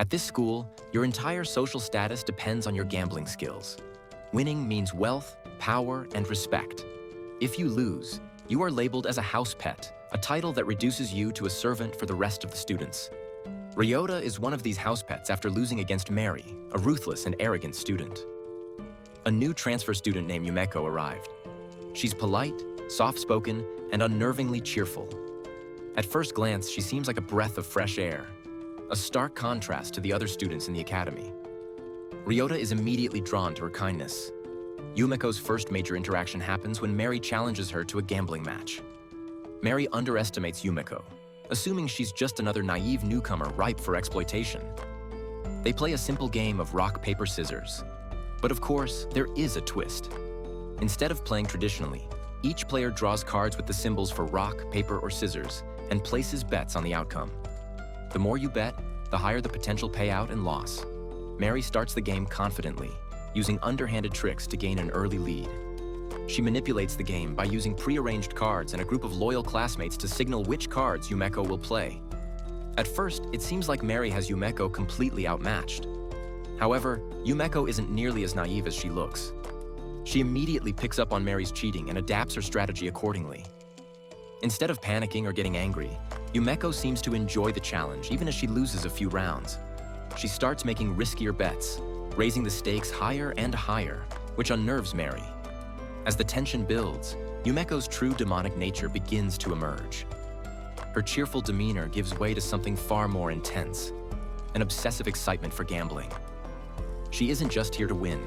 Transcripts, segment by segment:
At this school, your entire social status depends on your gambling skills. Winning means wealth, power, and respect. If you lose, you are labeled as a house pet, a title that reduces you to a servant for the rest of the students. Ryota is one of these house pets after losing against Mary, a ruthless and arrogant student. A new transfer student named Yumeko arrived. She's polite, soft-spoken, and unnervingly cheerful. At first glance, she seems like a breath of fresh air, a stark contrast to the other students in the academy. Ryota is immediately drawn to her kindness. Yumeko's first major interaction happens when Mary challenges her to a gambling match. Mary underestimates Yumeko, assuming she's just another naive newcomer ripe for exploitation. They play a simple game of rock, paper, scissors. But of course, there is a twist. Instead of playing traditionally, each player draws cards with the symbols for rock, paper, or scissors and places bets on the outcome. The more you bet, the higher the potential payout and loss. Mary starts the game confidently, using underhanded tricks to gain an early lead. She manipulates the game by using pre-arranged cards and a group of loyal classmates to signal which cards Yumeko will play. At first, it seems like Mary has Yumeko completely outmatched. However, Yumeko isn't nearly as naive as she looks. She immediately picks up on Mary's cheating and adapts her strategy accordingly. Instead of panicking or getting angry, Yumeko seems to enjoy the challenge even as she loses a few rounds. She starts making riskier bets, raising the stakes higher and higher, which unnerves Mary. As the tension builds, Yumeko's true demonic nature begins to emerge. Her cheerful demeanor gives way to something far more intense, an obsessive excitement for gambling. She isn't just here to win,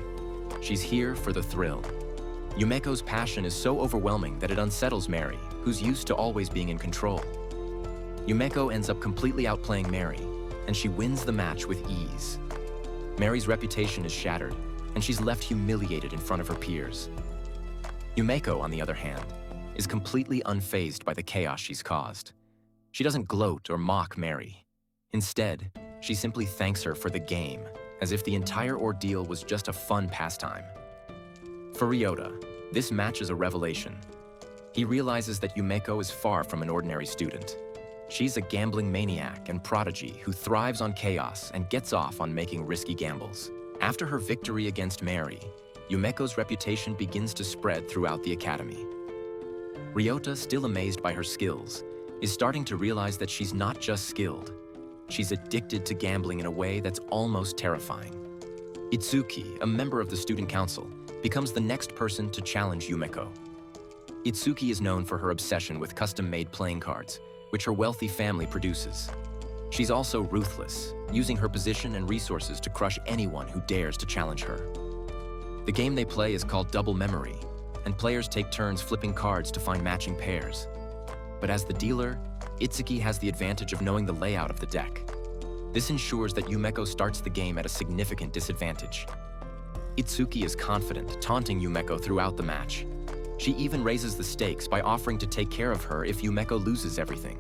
she's here for the thrill. Yumeko's passion is so overwhelming that it unsettles Mary, who's used to always being in control. Yumeko ends up completely outplaying Mary, and she wins the match with ease. Mary's reputation is shattered, and she's left humiliated in front of her peers. Yumeko, on the other hand, is completely unfazed by the chaos she's caused. She doesn't gloat or mock Mary. Instead, she simply thanks her for the game, as if the entire ordeal was just a fun pastime. For Ryota, this match is a revelation. He realizes that Yumeko is far from an ordinary student. She's a gambling maniac and prodigy who thrives on chaos and gets off on making risky gambles. After her victory against Mary, Yumeko's reputation begins to spread throughout the academy. Ryota, still amazed by her skills, is starting to realize that she's not just skilled. She's addicted to gambling in a way that's almost terrifying. Itsuki, a member of the student council, becomes the next person to challenge Yumeko. Itsuki is known for her obsession with custom-made playing cards, which her wealthy family produces. She's also ruthless, using her position and resources to crush anyone who dares to challenge her. The game they play is called Double Memory, and players take turns flipping cards to find matching pairs. But as the dealer, Itsuki has the advantage of knowing the layout of the deck. This ensures that Yumeko starts the game at a significant disadvantage. Itsuki is confident, taunting Yumeko throughout the match. She even raises the stakes by offering to take care of her if Yumeko loses everything.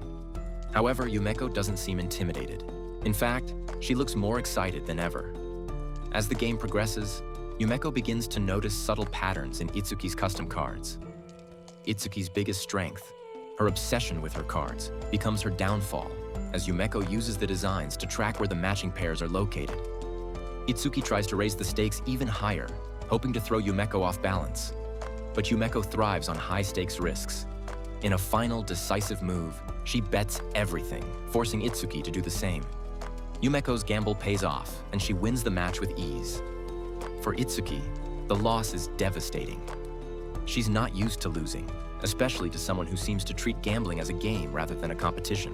However, Yumeko doesn't seem intimidated. In fact, she looks more excited than ever. As the game progresses, Yumeko begins to notice subtle patterns in Itsuki's custom cards. Itsuki's biggest strength, her obsession with her cards, becomes her downfall, as Yumeko uses the designs to track where the matching pairs are located. Itsuki tries to raise the stakes even higher, hoping to throw Yumeko off balance. But Yumeko thrives on high-stakes risks. In a final, decisive move, she bets everything, forcing Itsuki to do the same. Yumeko's gamble pays off, and she wins the match with ease. For Itsuki, the loss is devastating. She's not used to losing, especially to someone who seems to treat gambling as a game rather than a competition.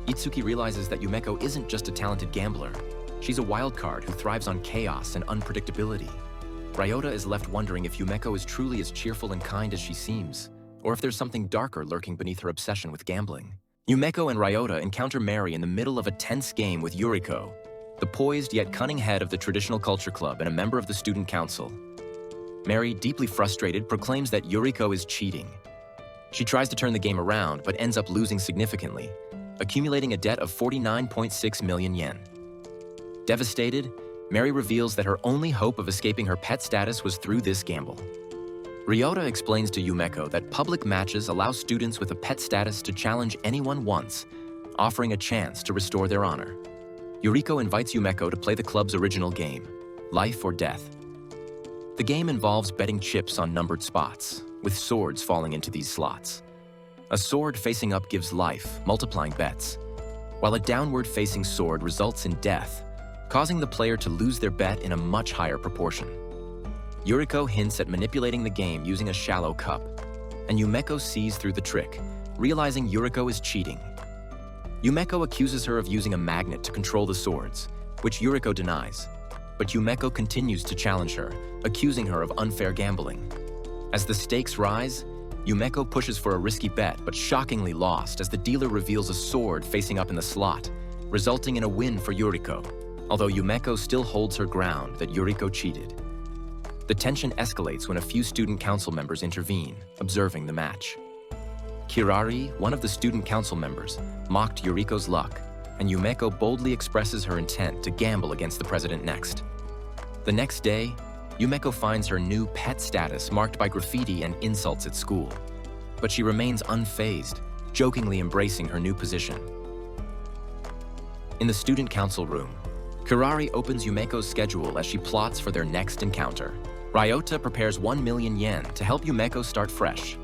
Itsuki realizes that Yumeko isn't just a talented gambler. She's a wild card who thrives on chaos and unpredictability. Ryota is left wondering if Yumeko is truly as cheerful and kind as she seems, or if there's something darker lurking beneath her obsession with gambling. Yumeko and Ryota encounter Mary in the middle of a tense game with Yuriko, the poised yet cunning head of the traditional culture club and a member of the student council. Mary, deeply frustrated, proclaims that Yuriko is cheating. She tries to turn the game around, but ends up losing significantly, accumulating a debt of 49.6 million yen. Devastated, Mary reveals that her only hope of escaping her pet status was through this gamble. Ryota explains to Yumeko that public matches allow students with a pet status to challenge anyone once, offering a chance to restore their honor. Yuriko invites Yumeko to play the club's original game, Life or Death. The game involves betting chips on numbered spots, with swords falling into these slots. A sword facing up gives life, multiplying bets, while a downward-facing sword results in death, causing the player to lose their bet in a much higher proportion. Yuriko hints at manipulating the game using a shallow cup, and Yumeko sees through the trick, realizing Yuriko is cheating. Yumeko accuses her of using a magnet to control the swords, which Yuriko denies, but Yumeko continues to challenge her, accusing her of unfair gambling. As the stakes rise, Yumeko pushes for a risky bet but shockingly lost as the dealer reveals a sword facing up in the slot, resulting in a win for Yuriko, although Yumeko still holds her ground that Yuriko cheated. The tension escalates when a few student council members intervene, observing the match. Kirari, one of the student council members, mocked Yuriko's luck, and Yumeko boldly expresses her intent to gamble against the president next. The next day, Yumeko finds her new pet status marked by graffiti and insults at school, but she remains unfazed, jokingly embracing her new position. In the student council room, Kirari opens Yumeko's schedule as she plots for their next encounter. Ryota prepares 1 million yen to help Yumeko start fresh.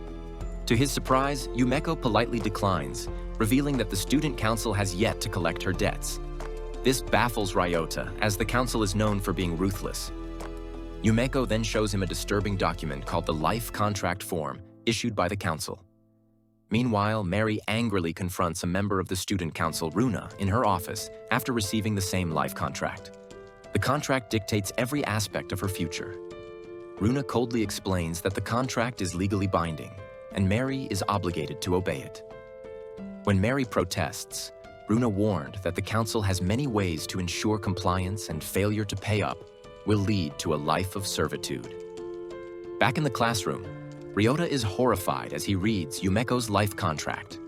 To his surprise, Yumeko politely declines, revealing that the student council has yet to collect her debts. This baffles Ryota, as the council is known for being ruthless. Yumeko then shows him a disturbing document called the Life Contract Form, issued by the council. Meanwhile, Mary angrily confronts a member of the student council, Runa, in her office after receiving the same life contract. The contract dictates every aspect of her future. Runa coldly explains that the contract is legally binding, and Mary is obligated to obey it. When Mary protests, Runa warned that the council has many ways to ensure compliance, and failure to pay up will lead to a life of servitude. Back in the classroom, Ryota is horrified as he reads Yumeko's life contract.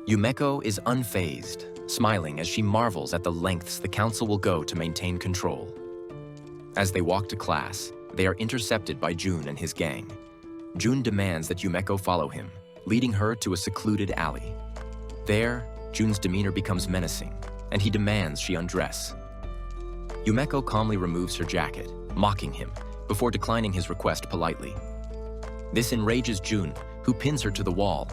Yumeko is unfazed, smiling as she marvels at the lengths the council will go to maintain control. As they walk to class, they are intercepted by Jun and his gang. Jun demands that Yumeko follow him, leading her to a secluded alley. There, Jun's demeanor becomes menacing, and he demands she undress. Yumeko calmly removes her jacket, mocking him, before declining his request politely. This enrages Jun, who pins her to the wall.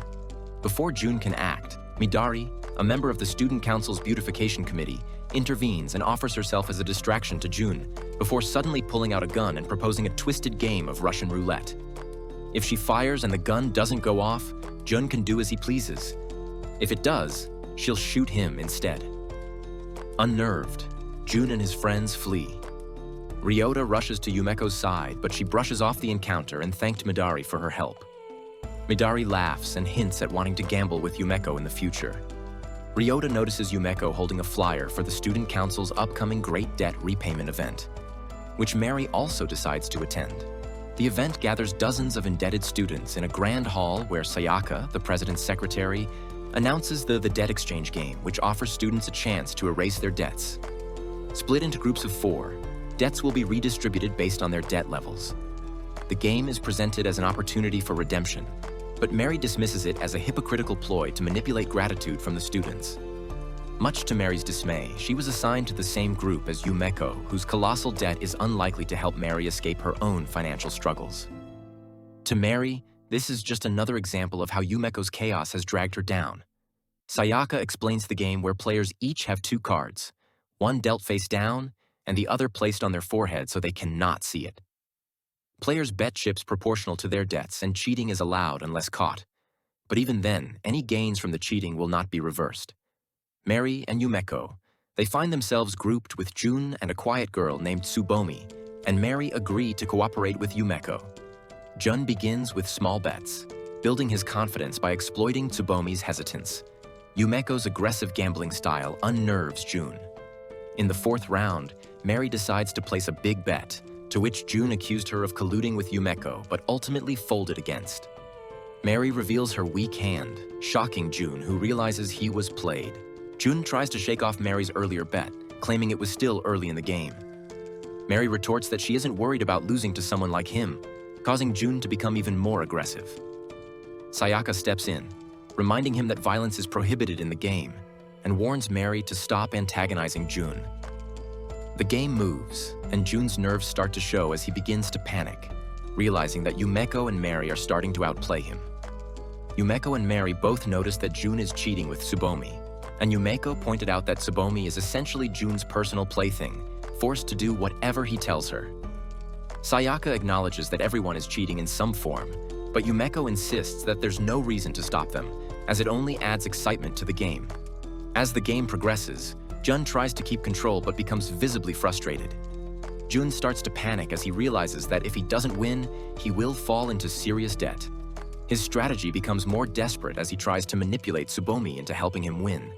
Before Jun can act, Midari, a member of the Student Council's Beautification Committee, intervenes and offers herself as a distraction to Jun, before suddenly pulling out a gun and proposing a twisted game of Russian roulette. If she fires and the gun doesn't go off, Jun can do as he pleases. If it does, she'll shoot him instead. Unnerved, Jun and his friends flee. Ryota rushes to Yumeko's side, but she brushes off the encounter and thanked Midari for her help. Midari laughs and hints at wanting to gamble with Yumeko in the future. Ryota notices Yumeko holding a flyer for the Student Council's upcoming Great Debt Repayment event, which Mary also decides to attend. The event gathers dozens of indebted students in a grand hall where Sayaka, the president's secretary, announces the debt exchange game, which offers students a chance to erase their debts. Split into groups of 4, debts will be redistributed based on their debt levels. The game is presented as an opportunity for redemption, but Mary dismisses it as a hypocritical ploy to manipulate gratitude from the students. Much to Mary's dismay, she was assigned to the same group as Yumeko, whose colossal debt is unlikely to help Mary escape her own financial struggles. To Mary, this is just another example of how Yumeko's chaos has dragged her down. Sayaka explains the game where players each have 2 cards, one dealt face down and the other placed on their forehead so they cannot see it. Players bet chips proportional to their debts, and cheating is allowed unless caught. But even then, any gains from the cheating will not be reversed. Mary and Yumeko, they find themselves grouped with Jun and a quiet girl named Tsubomi, and Mary agree to cooperate with Yumeko. Jun begins with small bets, building his confidence by exploiting Tsubomi's hesitance. Yumeko's aggressive gambling style unnerves Jun. In the 4th round, Mary decides to place a big bet, to which Jun accused her of colluding with Yumeko, but ultimately folded against. Mary reveals her weak hand, shocking Jun, who realizes he was played. Jun tries to shake off Mary's earlier bet, claiming it was still early in the game. Mary retorts that she isn't worried about losing to someone like him, causing Jun to become even more aggressive. Sayaka steps in, reminding him that violence is prohibited in the game. and warns Mary to stop antagonizing Jun. The game moves, and Jun's nerves start to show as he begins to panic, realizing that Yumeko and Mary are starting to outplay him. Yumeko and Mary both notice that Jun is cheating with Tsubomi, and Yumeko pointed out that Tsubomi is essentially Jun's personal plaything, forced to do whatever he tells her. Sayaka acknowledges that everyone is cheating in some form, but Yumeko insists that there's no reason to stop them, as it only adds excitement to the game. As the game progresses, Jun tries to keep control but becomes visibly frustrated. Jun starts to panic as he realizes that if he doesn't win, he will fall into serious debt. His strategy becomes more desperate as he tries to manipulate Tsubomi into helping him win.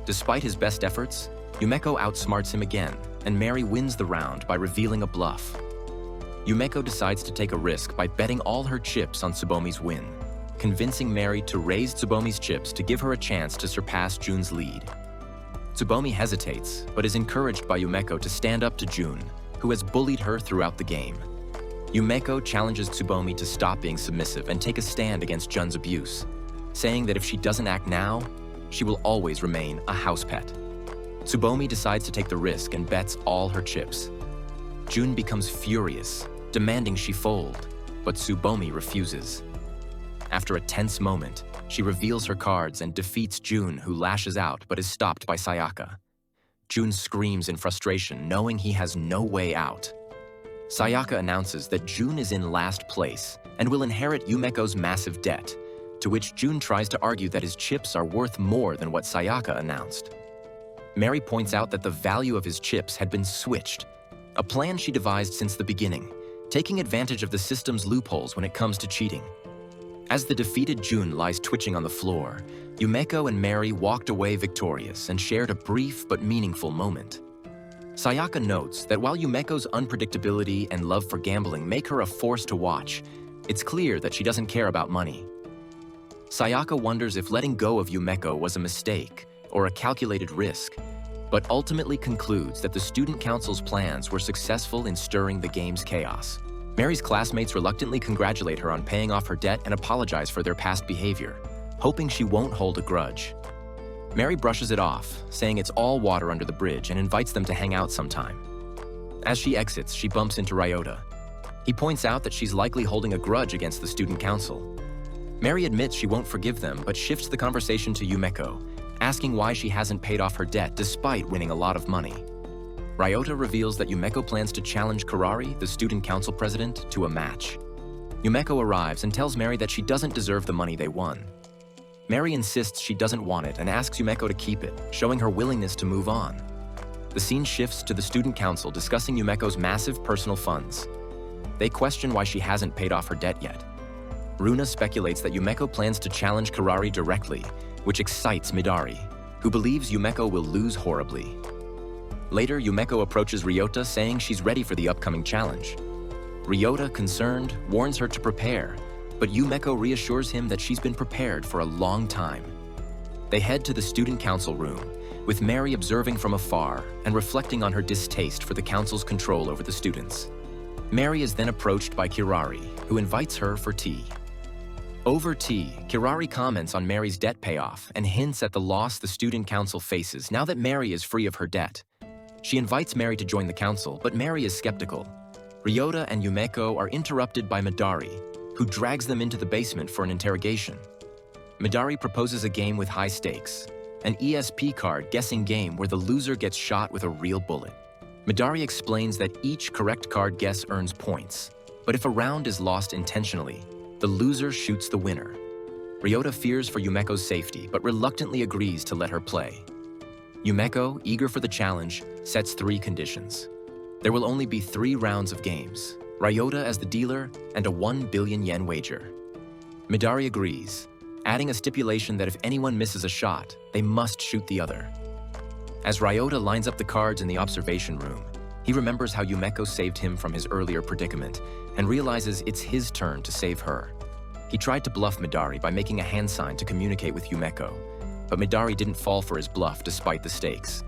Despite his best efforts, Yumeko outsmarts him again, and Mary wins the round by revealing a bluff. Yumeko decides to take a risk by betting all her chips on Tsubomi's win, convincing Mary to raise Tsubomi's chips to give her a chance to surpass Jun's lead. Tsubomi hesitates, but is encouraged by Yumeko to stand up to Jun, who has bullied her throughout the game. Yumeko challenges Tsubomi to stop being submissive and take a stand against Jun's abuse, saying that if she doesn't act now, she will always remain a house pet. Tsubomi decides to take the risk and bets all her chips. Jun becomes furious, demanding she fold, but Tsubomi refuses. After a tense moment, she reveals her cards and defeats Jun, who lashes out but is stopped by Sayaka. Jun screams in frustration, knowing he has no way out. Sayaka announces that Jun is in last place and will inherit Yumeko's massive debt, to which Jun tries to argue that his chips are worth more than what Sayaka announced. Mary points out that the value of his chips had been switched, a plan she devised since the beginning, taking advantage of the system's loopholes when it comes to cheating. As the defeated Jun lies twitching on the floor, Yumeko and Mary walked away victorious and shared a brief but meaningful moment. Sayaka notes that while Yumeko's unpredictability and love for gambling make her a force to watch, it's clear that she doesn't care about money. Sayaka wonders if letting go of Yumeko was a mistake or a calculated risk, but ultimately concludes that the student council's plans were successful in stirring the game's chaos. Mary's classmates reluctantly congratulate her on paying off her debt and apologize for their past behavior, hoping she won't hold a grudge. Mary brushes it off, saying it's all water under the bridge and invites them to hang out sometime. As she exits, she bumps into Ryota. He points out that she's likely holding a grudge against the student council. Mary admits she won't forgive them, but shifts the conversation to Yumeko, asking why she hasn't paid off her debt despite winning a lot of money. Ryota reveals that Yumeko plans to challenge Karari, the student council president, to a match. Yumeko arrives and tells Mary that she doesn't deserve the money they won. Mary insists she doesn't want it and asks Yumeko to keep it, showing her willingness to move on. The scene shifts to the student council discussing Yumeko's massive personal funds. They question why she hasn't paid off her debt yet. Runa speculates that Yumeko plans to challenge Karari directly, which excites Midari, who believes Yumeko will lose horribly. Later, Yumeko approaches Ryota saying she's ready for the upcoming challenge. Ryota, concerned, warns her to prepare, but Yumeko reassures him that she's been prepared for a long time. They head to the student council room, with Mary observing from afar and reflecting on her distaste for the council's control over the students. Mary is then approached by Kirari, who invites her for tea. Over tea, Kirari comments on Mary's debt payoff and hints at the loss the student council faces now that Mary is free of her debt. She invites Mary to join the council, but Mary is skeptical. Ryota and Yumeko are interrupted by Midari, who drags them into the basement for an interrogation. Midari proposes a game with high stakes, an ESP card guessing game where the loser gets shot with a real bullet. Midari explains that each correct card guess earns points, but if a round is lost intentionally, the loser shoots the winner. Ryota fears for Yumeko's safety, but reluctantly agrees to let her play. Yumeko, eager for the challenge, sets 3 conditions. There will only be 3 rounds of games, Ryota as the dealer, and a 1 billion yen wager. Midari agrees, adding a stipulation that if anyone misses a shot, they must shoot the other. As Ryota lines up the cards in the observation room, he remembers how Yumeko saved him from his earlier predicament and realizes it's his turn to save her. He tried to bluff Midari by making a hand sign to communicate with Yumeko, but Midari didn't fall for his bluff despite the stakes.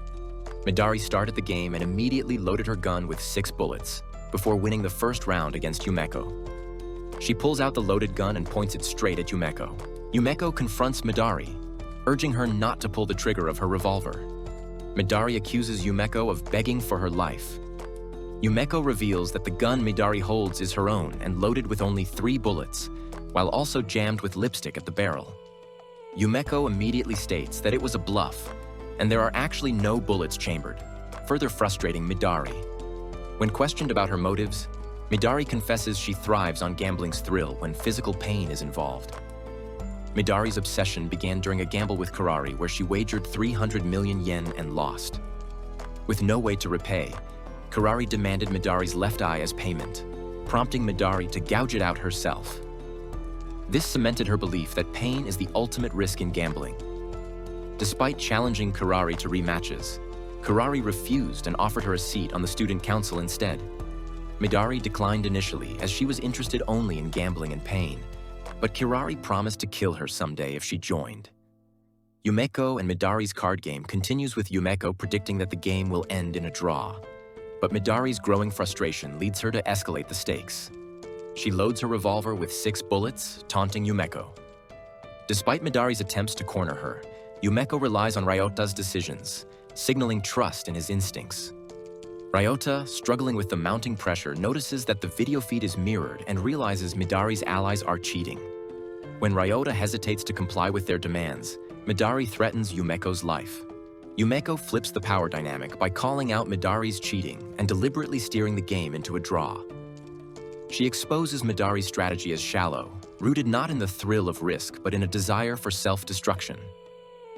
Midari started the game and immediately loaded her gun with 6 bullets before winning the first round against Yumeko. She pulls out the loaded gun and points it straight at Yumeko. Yumeko confronts Midari, urging her not to pull the trigger of her revolver. Midari accuses Yumeko of begging for her life. Yumeko reveals that the gun Midari holds is her own and loaded with only 3 bullets, while also jammed with lipstick at the barrel. Yumeko immediately states that it was a bluff, and there are actually no bullets chambered, further frustrating Midari. When questioned about her motives, Midari confesses she thrives on gambling's thrill when physical pain is involved. Midari's obsession began during a gamble with Kurari where she wagered 300 million yen and lost. With no way to repay, Kurari demanded Midari's left eye as payment, prompting Midari to gouge it out herself. This cemented her belief that pain is the ultimate risk in gambling. Despite challenging Kurari to rematches, Kurari refused and offered her a seat on the student council instead. Midari declined initially as she was interested only in gambling and pain, but Kurari promised to kill her someday if she joined. Yumeko and Midari's card game continues with Yumeko predicting that the game will end in a draw. But Midari's growing frustration leads her to escalate the stakes. She loads her revolver with 6 bullets, taunting Yumeko. Despite Midari's attempts to corner her, Yumeko relies on Ryota's decisions, signaling trust in his instincts. Ryota, struggling with the mounting pressure, notices that the video feed is mirrored and realizes Midari's allies are cheating. When Ryota hesitates to comply with their demands, Midari threatens Yumeko's life. Yumeko flips the power dynamic by calling out Midari's cheating and deliberately steering the game into a draw. She exposes Midari's strategy as shallow, rooted not in the thrill of risk but in a desire for self-destruction.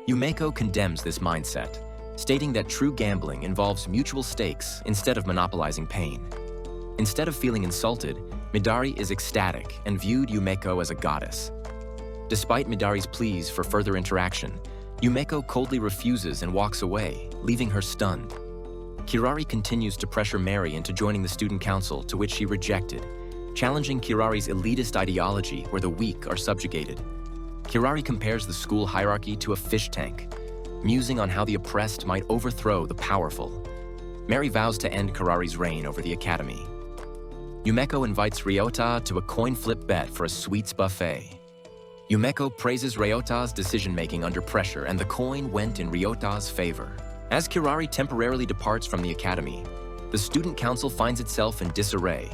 Yumeko condemns this mindset, stating that true gambling involves mutual stakes instead of monopolizing pain. Instead of feeling insulted, Midari is ecstatic and viewed Yumeko as a goddess. Despite Midari's pleas for further interaction, Yumeko coldly refuses and walks away, leaving her stunned. Kurari continues to pressure Mary into joining the student council, to which she rejected, challenging Kurari's elitist ideology where the weak are subjugated. Kurari compares the school hierarchy to a fish tank, musing on how the oppressed might overthrow the powerful. Mary vows to end Kurari's reign over the academy. Yumeko invites Ryota to a coin flip bet for a sweets buffet. Yumeko praises Ryota's decision-making under pressure, and the coin went in Ryota's favor. As Kurari temporarily departs from the academy, the student council finds itself in disarray.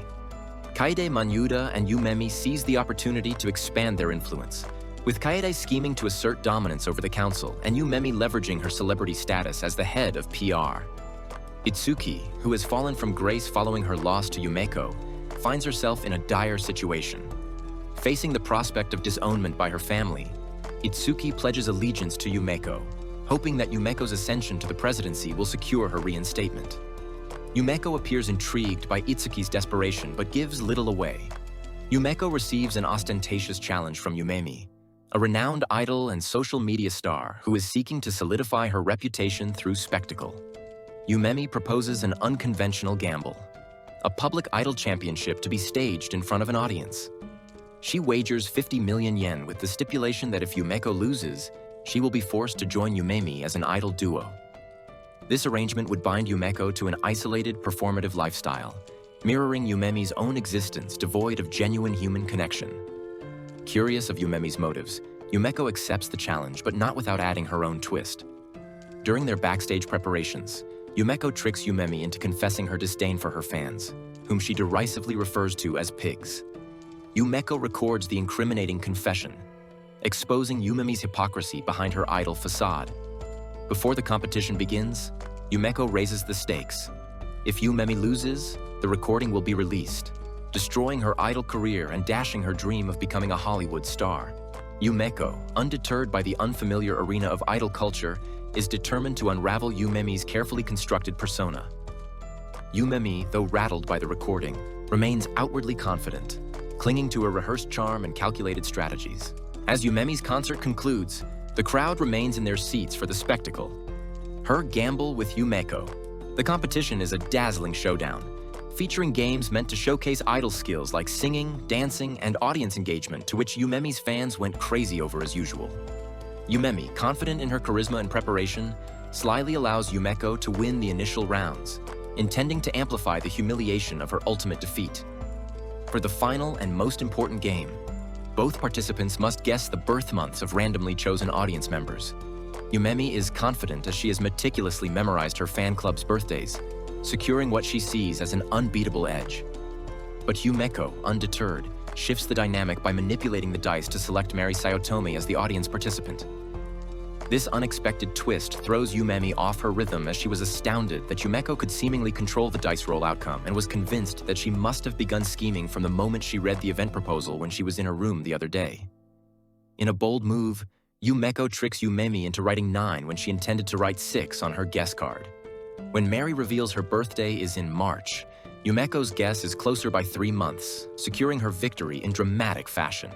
Kaede Manyuda and Yumemi seize the opportunity to expand their influence, with Kaede scheming to assert dominance over the council and Yumemi leveraging her celebrity status as the head of PR. Itsuki, who has fallen from grace following her loss to Yumeko, finds herself in a dire situation. Facing the prospect of disownment by her family, Itsuki pledges allegiance to Yumeko, hoping that Yumeko's ascension to the presidency will secure her reinstatement. Yumeko appears intrigued by Itsuki's desperation but gives little away. Yumeko receives an ostentatious challenge from Yumemi, a renowned idol and social media star who is seeking to solidify her reputation through spectacle. Yumemi proposes an unconventional gamble, a public idol championship to be staged in front of an audience. She wagers 50 million yen with the stipulation that if Yumeko loses, she will be forced to join Yumemi as an idol duo. This arrangement would bind Yumeko to an isolated, performative lifestyle, mirroring Yumemi's own existence devoid of genuine human connection. Curious of Yumemi's motives, Yumeko accepts the challenge, but not without adding her own twist. During their backstage preparations, Yumeko tricks Yumemi into confessing her disdain for her fans, whom she derisively refers to as pigs. Yumeko records the incriminating confession, exposing Yumemi's hypocrisy behind her idol facade. Before the competition begins, Yumeko raises the stakes. If Yumemi loses, the recording will be released, destroying her idol career and dashing her dream of becoming a Hollywood star. Yumeko, undeterred by the unfamiliar arena of idol culture, is determined to unravel Yumemi's carefully constructed persona. Yumemi, though rattled by the recording, remains outwardly confident, clinging to her rehearsed charm and calculated strategies. As Yumemi's concert concludes, the crowd remains in their seats for the spectacle. Her gamble with Yumeko. The competition is a dazzling showdown, featuring games meant to showcase idol skills like singing, dancing, and audience engagement, to which Yumemi's fans went crazy over as usual. Yumemi, confident in her charisma and preparation, slyly allows Yumeko to win the initial rounds, intending to amplify the humiliation of her ultimate defeat. For the final and most important game, Both participants must guess the birth months of randomly chosen audience members. Yumemi is confident as she has meticulously memorized her fan club's birthdays, securing what she sees as an unbeatable edge. But Yumeko, undeterred, shifts the dynamic by manipulating the dice to select Mary Sayotomi as the audience participant. This unexpected twist throws Yumemi off her rhythm as she was astounded that Yumeko could seemingly control the dice roll outcome and was convinced that she must have begun scheming from the moment she read the event proposal when she was in her room the other day. In a bold move, Yumeko tricks Yumemi into writing 9 when she intended to write 6 on her guess card. When Mary reveals her birthday is in March, Yumeko's guess is closer by 3 months, securing her victory in dramatic fashion.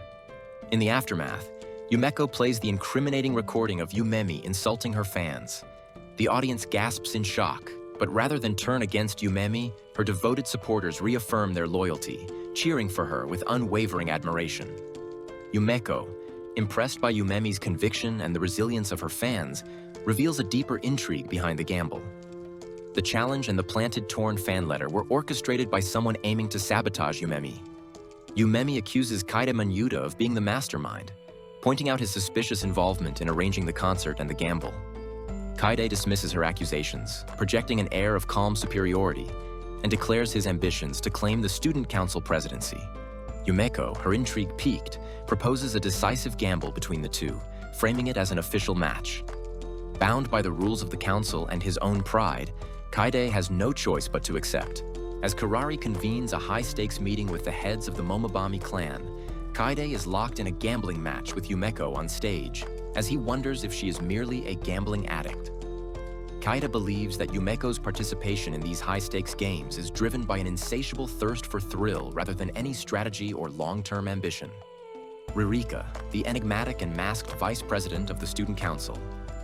In the aftermath, Yumeko plays the incriminating recording of Yumemi insulting her fans. The audience gasps in shock, but rather than turn against Yumemi, her devoted supporters reaffirm their loyalty, cheering for her with unwavering admiration. Yumeko, impressed by Yumemi's conviction and the resilience of her fans, reveals a deeper intrigue behind the gamble. The challenge and the planted torn fan letter were orchestrated by someone aiming to sabotage Yumemi. Yumemi accuses Kaide Manyuda of being the mastermind, pointing out his suspicious involvement in arranging the concert and the gamble. Kaide dismisses her accusations, projecting an air of calm superiority, and declares his ambitions to claim the student council presidency. Yumeko, her intrigue piqued, proposes a decisive gamble between the two, framing it as an official match. Bound by the rules of the council and his own pride, Kaide has no choice but to accept. As Karari convenes a high-stakes meeting with the heads of the Momobami clan, Kaide is locked in a gambling match with Yumeko on stage, as he wonders if she is merely a gambling addict. Kaide believes that Yumeko's participation in these high-stakes games is driven by an insatiable thirst for thrill rather than any strategy or long-term ambition. Ririka, the enigmatic and masked vice president of the student council,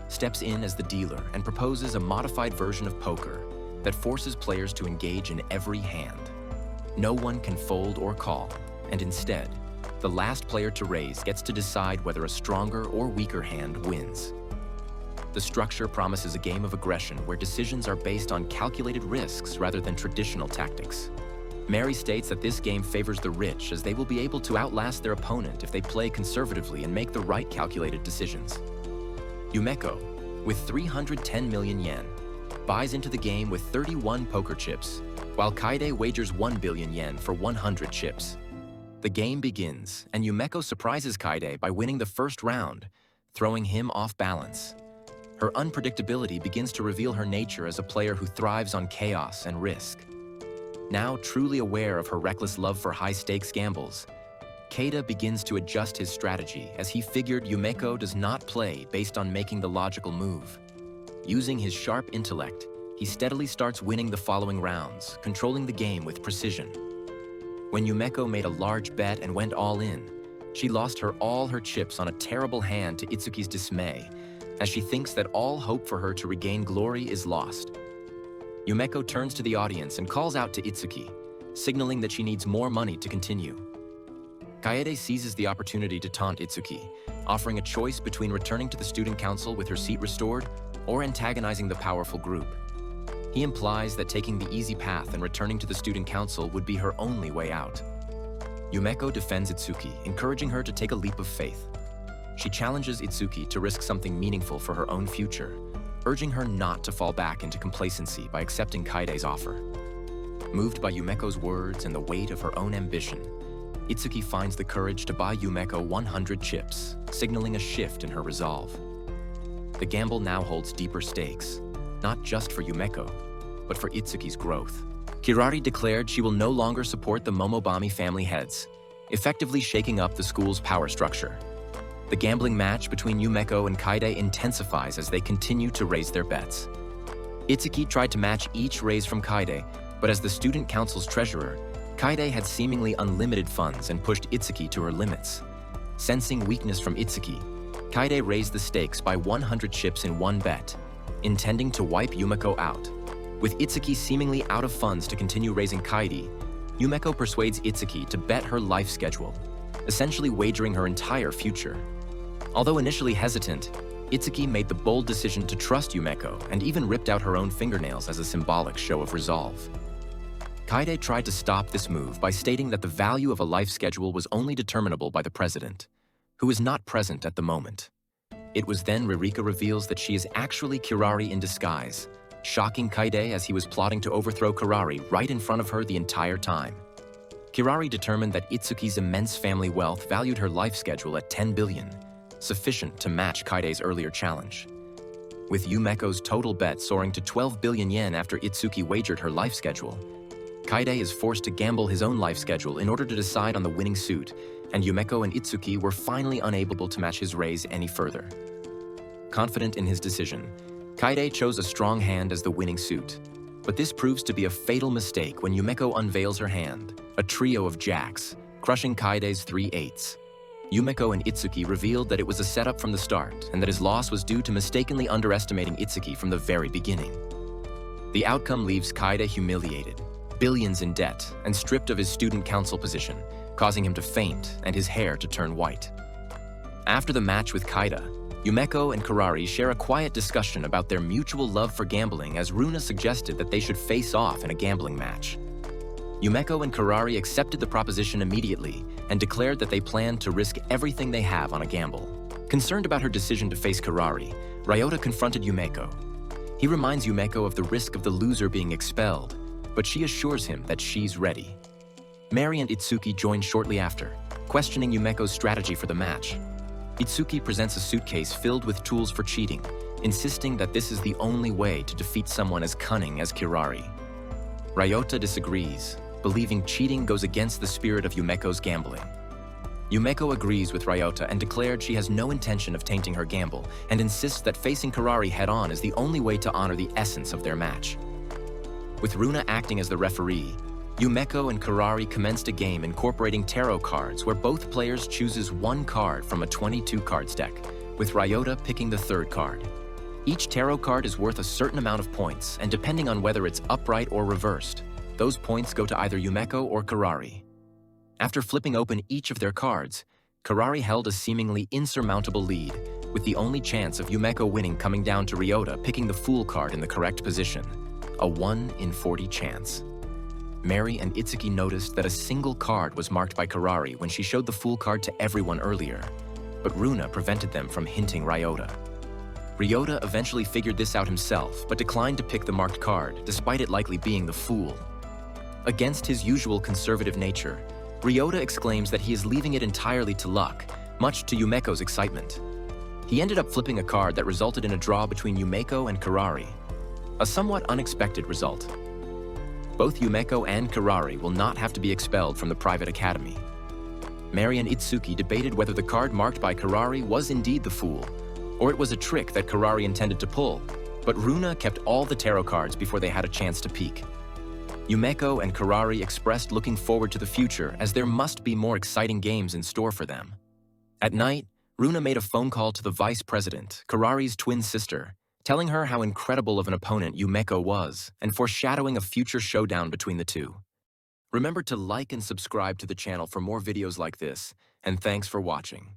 steps in as the dealer and proposes a modified version of poker that forces players to engage in every hand. No one can fold or call, and instead, the last player to raise gets to decide whether a stronger or weaker hand wins. The structure promises a game of aggression where decisions are based on calculated risks rather than traditional tactics. Mary states that this game favors the rich as they will be able to outlast their opponent if they play conservatively and make the right calculated decisions. Yumeko, with 310 million yen, buys into the game with 31 poker chips, while Kaide wagers 1 billion yen for 100 chips. The game begins, and Yumeko surprises Kaide by winning the first round, throwing him off balance. Her unpredictability begins to reveal her nature as a player who thrives on chaos and risk. Now truly aware of her reckless love for high-stakes gambles, Kaide begins to adjust his strategy as he figured Yumeko does not play based on making the logical move. Using his sharp intellect, he steadily starts winning the following rounds, controlling the game with precision. When Yumeko made a large bet and went all in, she lost all her chips on a terrible hand to Itsuki's dismay, as she thinks that all hope for her to regain glory is lost. Yumeko turns to the audience and calls out to Itsuki, signaling that she needs more money to continue. Kaede seizes the opportunity to taunt Itsuki, offering a choice between returning to the student council with her seat restored or antagonizing the powerful group. He implies that taking the easy path and returning to the student council would be her only way out. Yumeko defends Itsuki, encouraging her to take a leap of faith. She challenges Itsuki to risk something meaningful for her own future, urging her not to fall back into complacency by accepting Kaide's offer. Moved by Yumeko's words and the weight of her own ambition, Itsuki finds the courage to buy Yumeko 100 chips, signaling a shift in her resolve. The gamble now holds deeper stakes, not just for Yumeko, but for Itsuki's growth. Kirari declared she will no longer support the Momobami family heads, effectively shaking up the school's power structure. The gambling match between Yumeko and Kaide intensifies as they continue to raise their bets. Itsuki tried to match each raise from Kaide, but as the student council's treasurer, Kaide had seemingly unlimited funds and pushed Itsuki to her limits. Sensing weakness from Itsuki, Kaide raised the stakes by 100 chips in one bet, intending to wipe Yumeko out. With Itsuki seemingly out of funds to continue raising Kaide, Yumeko persuades Itsuki to bet her life schedule, essentially wagering her entire future. Although initially hesitant, Itsuki made the bold decision to trust Yumeko and even ripped out her own fingernails as a symbolic show of resolve. Kaide tried to stop this move by stating that the value of a life schedule was only determinable by the president, who is not present at the moment. It was then Ririka reveals that she is actually Kirari in disguise, shocking Kaide as he was plotting to overthrow Kirari right in front of her the entire time. Kirari determined that Itsuki's immense family wealth valued her life schedule at 10 billion, sufficient to match Kaide's earlier challenge. With Yumeko's total bet soaring to 12 billion yen after Itsuki wagered her life schedule, Kaide is forced to gamble his own life schedule in order to decide on the winning suit, and Yumeko and Itsuki were finally unable to match his raise any further. Confident in his decision, Kaide chose a strong hand as the winning suit, but this proves to be a fatal mistake when Yumeko unveils her hand, a trio of jacks, crushing Kaide's 3/8. Yumeko and Itsuki revealed that it was a setup from the start and that his loss was due to mistakenly underestimating Itsuki from the very beginning. The outcome leaves Kaide humiliated, billions in debt, and stripped of his student council position, causing him to faint and his hair to turn white. After the match with Kaide, Yumeko and Kirari share a quiet discussion about their mutual love for gambling as Runa suggested that they should face off in a gambling match. Yumeko and Kirari accepted the proposition immediately and declared that they planned to risk everything they have on a gamble. Concerned about her decision to face Kirari, Ryota confronted Yumeko. He reminds Yumeko of the risk of the loser being expelled, but she assures him that she's ready. Mary and Itsuki join shortly after, questioning Yumeko's strategy for the match. Itsuki presents a suitcase filled with tools for cheating, insisting that this is the only way to defeat someone as cunning as Kirari. Ryota disagrees, believing cheating goes against the spirit of Yumeko's gambling. Yumeko agrees with Ryota and declared she has no intention of tainting her gamble and insists that facing Kirari head-on is the only way to honor the essence of their match. With Runa acting as the referee, Yumeko and Kirari commenced a game incorporating tarot cards where both players chooses one card from a 22-cards deck, with Ryota picking the third card. Each tarot card is worth a certain amount of points, and depending on whether it's upright or reversed, those points go to either Yumeko or Kirari. After flipping open each of their cards, Kirari held a seemingly insurmountable lead, with the only chance of Yumeko winning coming down to Ryota picking the Fool card in the correct position, a 1 in 40 chance. Mary and Itsuki noticed that a single card was marked by Kirari when she showed the Fool card to everyone earlier, but Runa prevented them from hinting Ryota. Ryota eventually figured this out himself, but declined to pick the marked card, despite it likely being the Fool. Against his usual conservative nature, Ryota exclaims that he is leaving it entirely to luck, much to Yumeko's excitement. He ended up flipping a card that resulted in a draw between Yumeko and Kirari, a somewhat unexpected result. Both Yumeko and Kirari will not have to be expelled from the private academy. Mary and Itsuki debated whether the card marked by Kirari was indeed the Fool, or it was a trick that Kirari intended to pull, but Runa kept all the tarot cards before they had a chance to peek. Yumeko and Kirari expressed looking forward to the future as there must be more exciting games in store for them. At night, Runa made a phone call to the vice president, Kirari's twin sister, telling her how incredible of an opponent Yumeko was and foreshadowing a future showdown between the two. Remember to like and subscribe to the channel for more videos like this, and thanks for watching.